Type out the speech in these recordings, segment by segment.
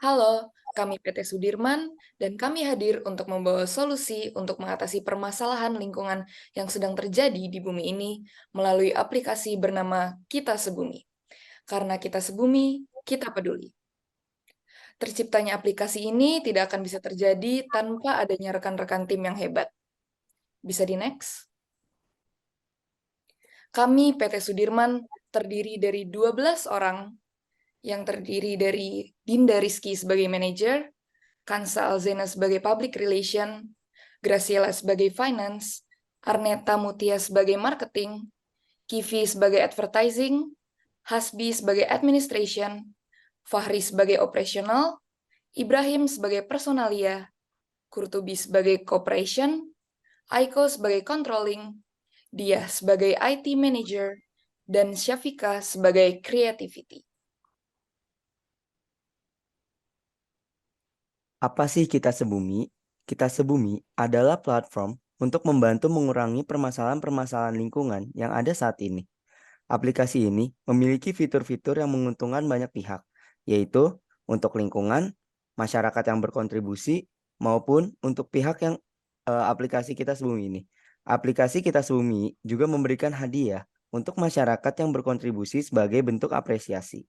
Halo, kami PT Sudirman dan kami hadir untuk membawa solusi untuk mengatasi permasalahan lingkungan yang sedang terjadi di bumi ini melalui aplikasi bernama Kita Sebumi. Karena kita sebumi, kita peduli. Terciptanya aplikasi ini tidak akan bisa terjadi tanpa adanya rekan-rekan tim yang hebat. Bisa di next? Kami PT Sudirman terdiri dari 12 orang yang terdiri dari Dinda Rizky sebagai manajer, Kansa Alzena sebagai Public Relation, Graciela sebagai Finance, Arneta Mutia sebagai Marketing, Kivi sebagai Advertising, Hasbi sebagai Administration, Fahri sebagai Operational, Ibrahim sebagai Personalia, Kurtubi sebagai Cooperation, Aiko sebagai Controlling, Dia sebagai IT Manager, dan Syafika sebagai Creativity. Apa sih Kita Sebumi? Kita Sebumi adalah platform untuk membantu mengurangi permasalahan-permasalahan lingkungan yang ada saat ini. Aplikasi ini memiliki fitur-fitur yang menguntungkan banyak pihak, yaitu untuk lingkungan, masyarakat yang berkontribusi, maupun untuk pihak yang aplikasi Kita Sebumi ini. Aplikasi Kita Sebumi juga memberikan hadiah untuk masyarakat yang berkontribusi sebagai bentuk apresiasi.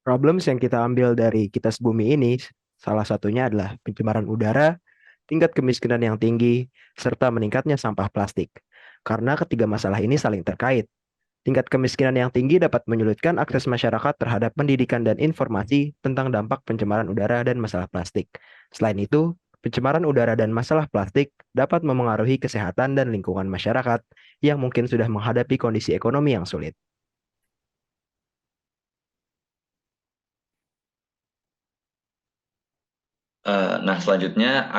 Problems yang kita ambil dari kitas bumi ini, salah satunya adalah pencemaran udara, tingkat kemiskinan yang tinggi, serta meningkatnya sampah plastik. Karena ketiga masalah ini saling terkait. Tingkat kemiskinan yang tinggi dapat menyulitkan akses masyarakat terhadap pendidikan dan informasi tentang dampak pencemaran udara dan masalah plastik. Selain itu, pencemaran udara dan masalah plastik dapat memengaruhi kesehatan dan lingkungan masyarakat yang mungkin sudah menghadapi kondisi ekonomi yang sulit. Nah, selanjutnya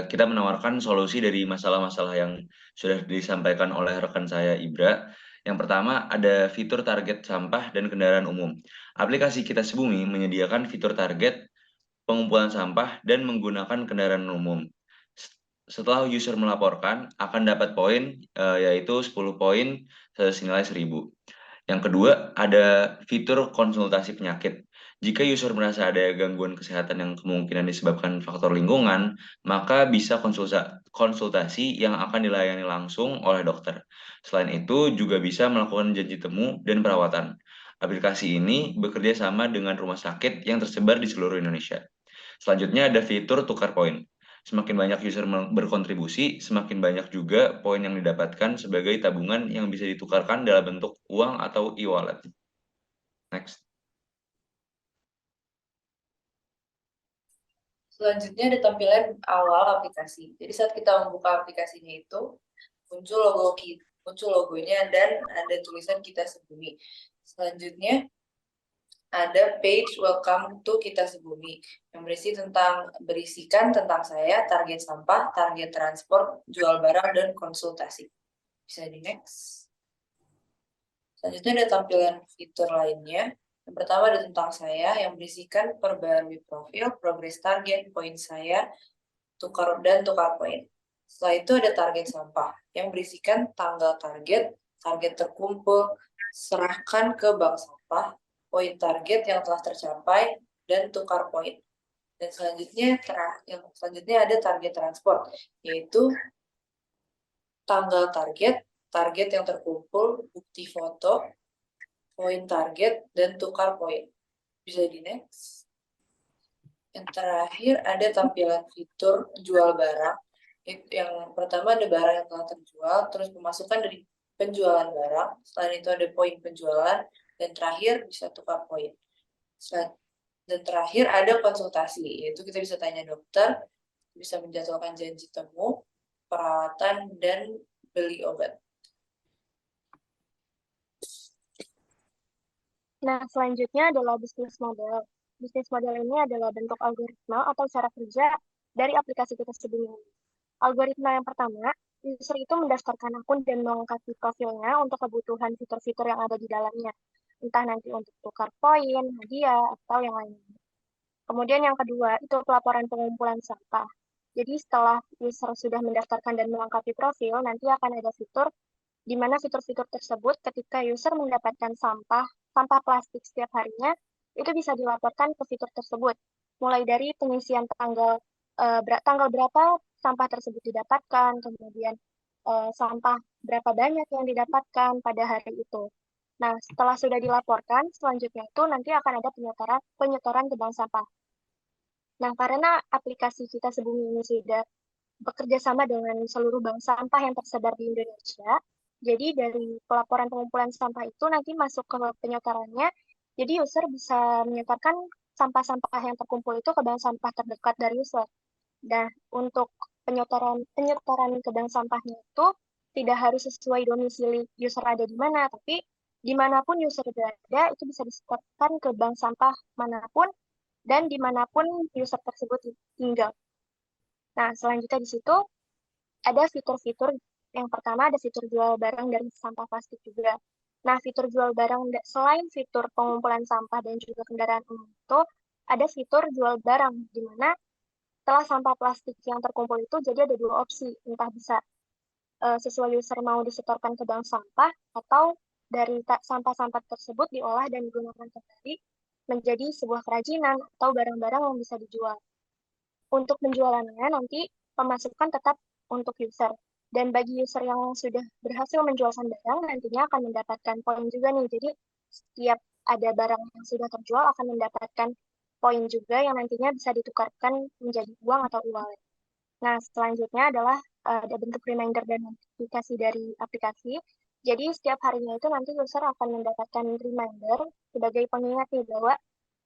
kita menawarkan solusi dari masalah-masalah yang sudah disampaikan oleh rekan saya Ibra. Yang pertama ada fitur target sampah dan kendaraan umum. Aplikasi Kita Sebumi menyediakan fitur target pengumpulan sampah dan menggunakan kendaraan umum. Setelah user melaporkan, akan dapat poin yaitu 10 poin senilai 1.000. Yang kedua, ada fitur konsultasi penyakit. Jika user merasa ada gangguan kesehatan yang kemungkinan disebabkan faktor lingkungan, maka bisa konsultasi yang akan dilayani langsung oleh dokter. Selain itu, juga bisa melakukan janji temu dan perawatan. Aplikasi ini bekerja sama dengan rumah sakit yang tersebar di seluruh Indonesia. Selanjutnya ada fitur tukar poin. Semakin banyak user berkontribusi, semakin banyak juga poin yang didapatkan sebagai tabungan yang bisa ditukarkan dalam bentuk uang atau e-wallet. Next. Selanjutnya ada tampilan awal aplikasi. Jadi saat kita membuka aplikasinya itu muncul logonya dan ada tulisan Kita Sebumi. Selanjutnya ada page welcome to Kita Sebumi yang berisikan tentang saya, target sampah, target transport, jual barang dan konsultasi. Bisa di next. Selanjutnya ada tampilan fitur lainnya. Yang pertama ada tentang saya yang berisikan perbarui profil, progres target, poin saya, tukar poin. Setelah itu ada target sampah yang berisikan tanggal target, target terkumpul, serahkan ke bank sampah, poin target yang telah tercapai, dan tukar poin. Dan selanjutnya ada target transport, yaitu tanggal target, target yang terkumpul, bukti foto, poin target, dan tukar poin. Bisa di next. Yang terakhir ada tampilan fitur jual barang. Yang pertama ada barang yang telah terjual, terus pemasukan dari penjualan barang. Selain itu ada poin penjualan, dan terakhir bisa tukar poin. Dan terakhir ada konsultasi, yaitu kita bisa tanya dokter, bisa menjadwalkan janji temu, perawatan, dan beli obat. Nah, selanjutnya adalah bisnis model. Bisnis model ini adalah bentuk algoritma atau cara kerja dari aplikasi Kita Sebumi. Algoritma yang pertama, user itu mendaftarkan akun dan melengkapi profilnya untuk kebutuhan fitur-fitur yang ada di dalamnya. Entah nanti untuk tukar poin, hadiah, atau yang lainnya. Kemudian yang kedua, itu pelaporan pengumpulan sampah. Jadi setelah user sudah mendaftarkan dan melengkapi profil, nanti akan ada fitur di mana fitur-fitur tersebut ketika user mendapatkan sampah sampah plastik setiap harinya, itu bisa dilaporkan ke fitur tersebut. Mulai dari pengisian tanggal berapa sampah tersebut didapatkan, kemudian sampah berapa banyak yang didapatkan pada hari itu. Nah, setelah sudah dilaporkan, selanjutnya itu nanti akan ada penyetoran ke bank sampah. Nah, karena aplikasi Kita Sebumi ini sudah bekerja sama dengan seluruh bank sampah yang tersebar di Indonesia, jadi dari pelaporan pengumpulan sampah itu nanti masuk ke penyetorannya, jadi user bisa menyetorkan sampah-sampah yang terkumpul itu ke bank sampah terdekat dari user. Nah, untuk penyetoran ke bank sampahnya itu tidak harus sesuai domisili user ada di mana, tapi dimanapun user berada itu bisa disetorkan ke bank sampah manapun dan dimanapun user tersebut tinggal. Nah, selanjutnya di situ ada fitur-fitur. Yang pertama ada fitur jual barang dari sampah plastik juga. Nah, fitur jual barang selain fitur pengumpulan sampah dan juga kendaraan umum itu ada fitur jual barang, di mana setelah sampah plastik yang terkumpul itu jadi ada dua opsi, entah bisa sesuai user mau disetorkan ke bank sampah atau dari sampah-sampah tersebut diolah dan digunakan kembali menjadi sebuah kerajinan atau barang-barang yang bisa dijual. Untuk penjualannya nanti pemasukan tetap untuk user. Dan bagi user yang sudah berhasil menjualkan barang, nantinya akan mendapatkan poin juga nih. Jadi setiap ada barang yang sudah terjual akan mendapatkan poin juga yang nantinya bisa ditukarkan menjadi uang atau e-wallet. Nah, selanjutnya adalah ada bentuk reminder dan notifikasi dari aplikasi. Jadi setiap harinya itu nanti user akan mendapatkan reminder sebagai pengingat nih bahwa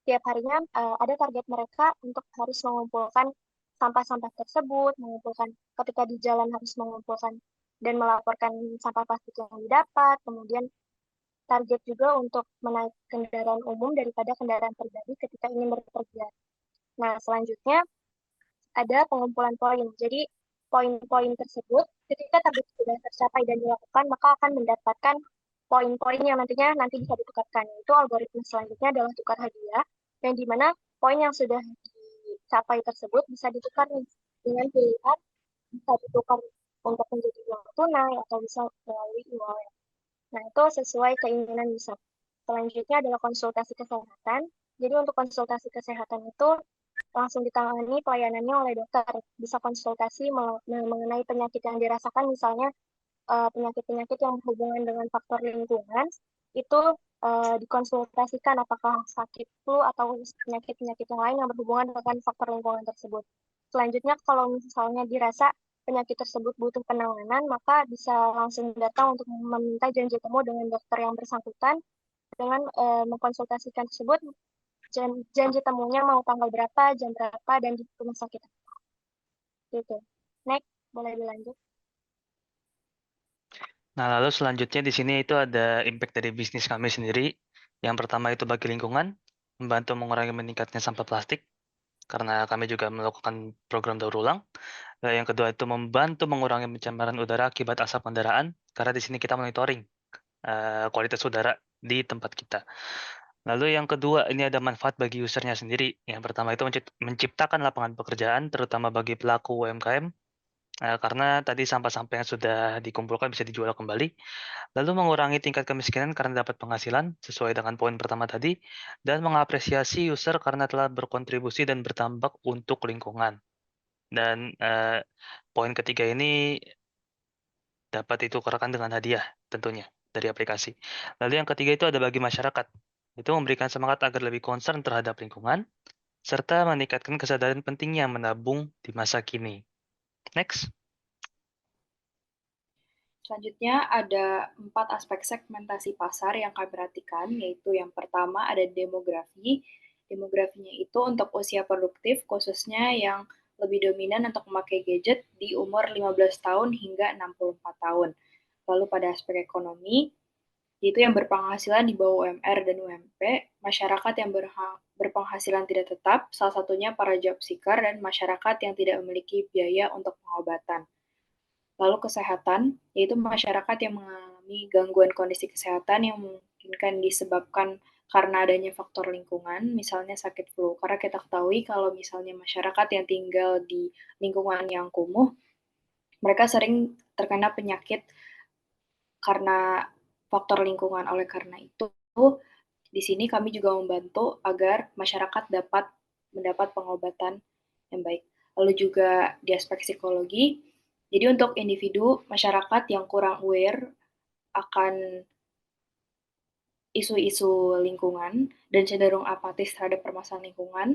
setiap harinya ada target mereka untuk harus mengumpulkan sampah-sampah tersebut, mengumpulkan ketika di jalan harus mengumpulkan dan melaporkan sampah plastik yang didapat, kemudian target juga untuk menaik kendaraan umum daripada kendaraan pribadi ketika ingin berpergian. Nah, selanjutnya ada pengumpulan poin. Jadi, poin-poin tersebut ketika target sudah tercapai dan dilakukan, maka akan mendapatkan poin-poin yang nanti bisa ditukarkan. Itu algoritma selanjutnya adalah tukar hadiah, yang dimana poin yang sudah dicapai tersebut bisa ditukar dengan pilihan bisa ditukar untuk menjadi uang tunai atau bisa melalui e-wallet. Nah, itu sesuai keinginan user. Selanjutnya adalah konsultasi kesehatan. Jadi untuk konsultasi kesehatan itu langsung ditangani pelayanannya oleh dokter. Bisa konsultasi mengenai penyakit yang dirasakan, misalnya penyakit-penyakit yang berhubungan dengan faktor lingkungan, itu dikonsultasikan apakah sakit flu atau penyakit-penyakit yang lain yang berhubungan dengan faktor lingkungan tersebut. Selanjutnya, kalau misalnya dirasa penyakit tersebut butuh penanganan, maka bisa langsung datang untuk meminta janji temu dengan dokter yang bersangkutan dengan mengkonsultasikan tersebut, janji temunya mau tanggal berapa, jam berapa, dan di rumah sakit apa. Gitu. Next, boleh dilanjut. Nah, lalu selanjutnya di sini itu ada impact dari bisnis kami sendiri. Yang pertama itu bagi lingkungan, membantu mengurangi meningkatnya sampah plastik, karena kami juga melakukan program daur ulang. Yang kedua itu membantu mengurangi pencemaran udara akibat asap kendaraan, karena di sini kita monitoring kualitas udara di tempat kita. Lalu yang kedua, ini ada manfaat bagi usernya sendiri. Yang pertama itu menciptakan lapangan pekerjaan, terutama bagi pelaku UMKM, karena tadi sampah-sampah yang sudah dikumpulkan bisa dijual kembali. Lalu mengurangi tingkat kemiskinan karena dapat penghasilan, sesuai dengan poin pertama tadi, dan mengapresiasi user karena telah berkontribusi dan bertambah untuk lingkungan. Dan poin ketiga ini dapat ditukarkan dengan hadiah tentunya dari aplikasi. Lalu yang ketiga itu ada bagi masyarakat. Itu memberikan semangat agar lebih concern terhadap lingkungan, serta meningkatkan kesadaran pentingnya menabung di masa kini. Next. Selanjutnya ada 4 aspek segmentasi pasar yang kami perhatikan, yaitu yang pertama ada demografi. Demografinya itu untuk usia produktif, khususnya yang lebih dominan untuk memakai gadget di umur 15 tahun hingga 64 tahun. Lalu pada aspek ekonomi, yaitu yang berpenghasilan di bawah UMR dan UMP, masyarakat yang berpenghasilan tidak tetap, salah satunya para job seeker dan masyarakat yang tidak memiliki biaya untuk pengobatan. Lalu kesehatan, yaitu masyarakat yang mengalami gangguan kondisi kesehatan yang mungkin disebabkan karena adanya faktor lingkungan, misalnya sakit flu. Karena kita ketahui kalau misalnya masyarakat yang tinggal di lingkungan yang kumuh, mereka sering terkena penyakit karena faktor lingkungan. Oleh karena itu, Di sini kami juga membantu agar masyarakat dapat mendapat pengobatan yang baik. Lalu juga di aspek psikologi, jadi untuk individu masyarakat yang kurang aware akan isu-isu lingkungan dan cenderung apatis terhadap permasalahan lingkungan,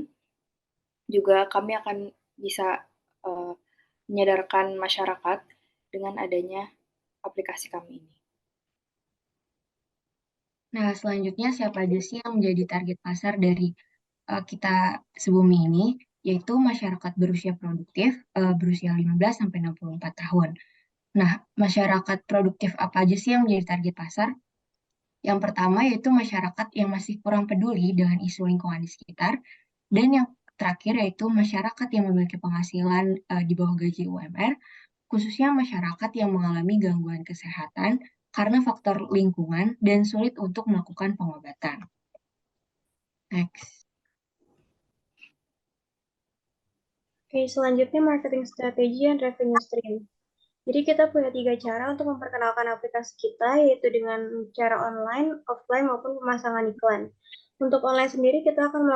juga kami akan bisa menyadarkan masyarakat dengan adanya aplikasi kami ini. Nah, selanjutnya siapa aja sih yang menjadi target pasar dari kita sebumi ini, yaitu masyarakat berusia produktif, berusia 15 sampai 64 tahun. Nah, masyarakat produktif apa aja sih yang menjadi target pasar? Yang pertama yaitu masyarakat yang masih kurang peduli dengan isu lingkungan di sekitar, dan yang terakhir yaitu masyarakat yang memiliki penghasilan di bawah gaji UMR, khususnya masyarakat yang mengalami gangguan kesehatan karena faktor lingkungan dan sulit untuk melakukan pengobatan. Next. Oke, selanjutnya marketing strategi dan revenue stream. Jadi kita punya 3 cara untuk memperkenalkan aplikasi kita, yaitu dengan cara online, offline, maupun pemasangan iklan. Untuk online sendiri, kita akan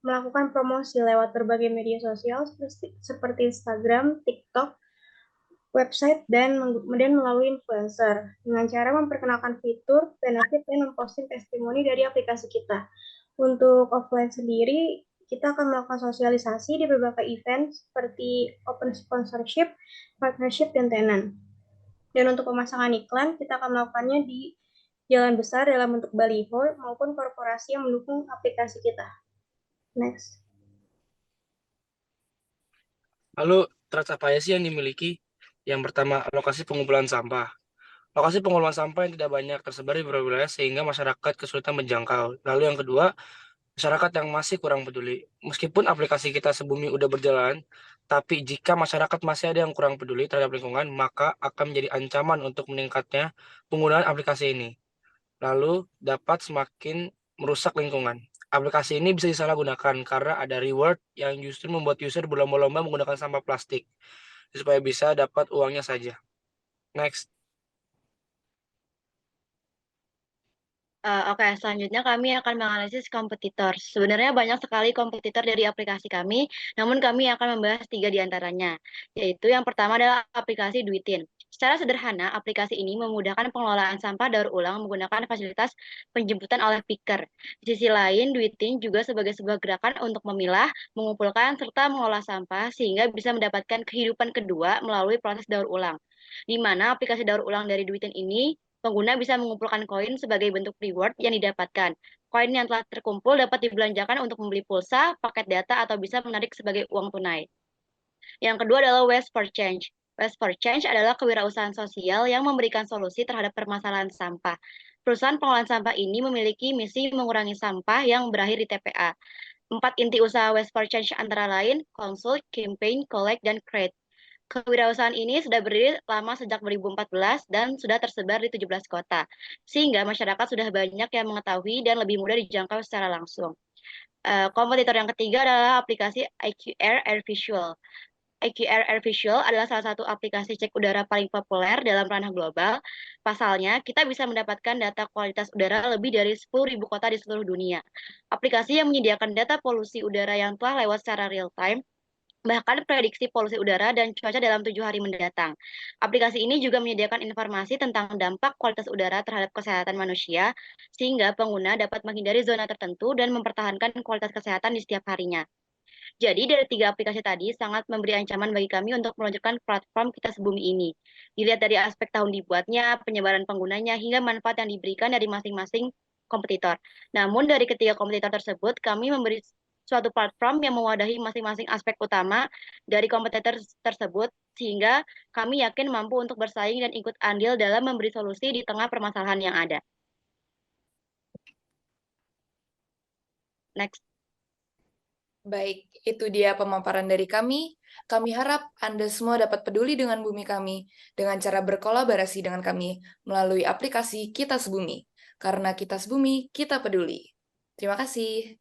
melakukan promosi lewat berbagai media sosial seperti Instagram, TikTok, website, dan melalui influencer. Dengan cara memperkenalkan fitur, benefit, dan memposting testimoni dari aplikasi kita. Untuk offline sendiri, kita akan melakukan sosialisasi di berbagai event seperti open sponsorship, partnership, dan tenan. Dan untuk pemasangan iklan, kita akan melakukannya di jalan besar dalam bentuk baliho maupun korporasi yang mendukung aplikasi kita. Next. Lalu, trust apa aja sih yang dimiliki? Yang pertama, lokasi pengumpulan sampah. Lokasi pengumpulan sampah yang tidak banyak tersebar di beberapa wilayah sehingga masyarakat kesulitan menjangkau. Lalu yang kedua, masyarakat yang masih kurang peduli. Meskipun aplikasi kita sebumi udah berjalan, tapi jika masyarakat masih ada yang kurang peduli terhadap lingkungan, maka akan menjadi ancaman untuk meningkatnya penggunaan aplikasi ini. Lalu dapat semakin merusak lingkungan. Aplikasi ini bisa disalahgunakan karena ada reward yang justru membuat user berlomba-lomba menggunakan sampah plastik supaya bisa dapat uangnya saja. Next. Oke, selanjutnya kami akan menganalisis kompetitor. Sebenarnya banyak sekali kompetitor dari aplikasi kami, namun kami akan membahas 3 di antaranya, yaitu yang pertama adalah aplikasi Duitin. Secara sederhana, aplikasi ini memudahkan pengelolaan sampah daur ulang menggunakan fasilitas penjemputan oleh picker. Di sisi lain, Duitin juga sebagai sebuah gerakan untuk memilah, mengumpulkan, serta mengolah sampah sehingga bisa mendapatkan kehidupan kedua melalui proses daur ulang. Di mana aplikasi daur ulang dari Duitin ini pengguna bisa mengumpulkan koin sebagai bentuk reward yang didapatkan. Koin yang telah terkumpul dapat dibelanjakan untuk membeli pulsa, paket data, atau bisa menarik sebagai uang tunai. Yang kedua adalah Waste for Change. Waste for Change adalah kewirausahaan sosial yang memberikan solusi terhadap permasalahan sampah. Perusahaan pengolahan sampah ini memiliki misi mengurangi sampah yang berakhir di TPA. 4 inti usaha Waste for Change antara lain consult, campaign, collect, dan create. Kewirausahaan ini sudah berdiri lama sejak 2014 dan sudah tersebar di 17 kota, sehingga masyarakat sudah banyak yang mengetahui dan lebih mudah dijangkau secara langsung. Kompetitor yang ketiga adalah aplikasi IQR Air Visual. IQR Air Visual adalah salah satu aplikasi cek udara paling populer dalam ranah global. Pasalnya, kita bisa mendapatkan data kualitas udara lebih dari 10.000 kota di seluruh dunia. Aplikasi yang menyediakan data polusi udara yang telah lewat secara real-time, bahkan prediksi polusi udara dan cuaca dalam 7 hari mendatang. Aplikasi ini juga menyediakan informasi tentang dampak kualitas udara terhadap kesehatan manusia, sehingga pengguna dapat menghindari zona tertentu dan mempertahankan kualitas kesehatan di setiap harinya. Jadi dari 3 aplikasi tadi sangat memberi ancaman bagi kami untuk meluncurkan platform kita sebumi ini. Dilihat dari aspek tahun dibuatnya, penyebaran penggunanya, hingga manfaat yang diberikan dari masing-masing kompetitor. Namun dari ketiga kompetitor tersebut, kami memberi suatu platform yang mewadahi masing-masing aspek utama dari kompetitor tersebut, sehingga kami yakin mampu untuk bersaing dan ikut andil dalam memberi solusi di tengah permasalahan yang ada. Next. Baik, itu dia pemaparan dari kami. Kami harap Anda semua dapat peduli dengan bumi kami dengan cara berkolaborasi dengan kami melalui aplikasi Kita Sebumi. Karena kita sebumi, kita peduli. Terima kasih.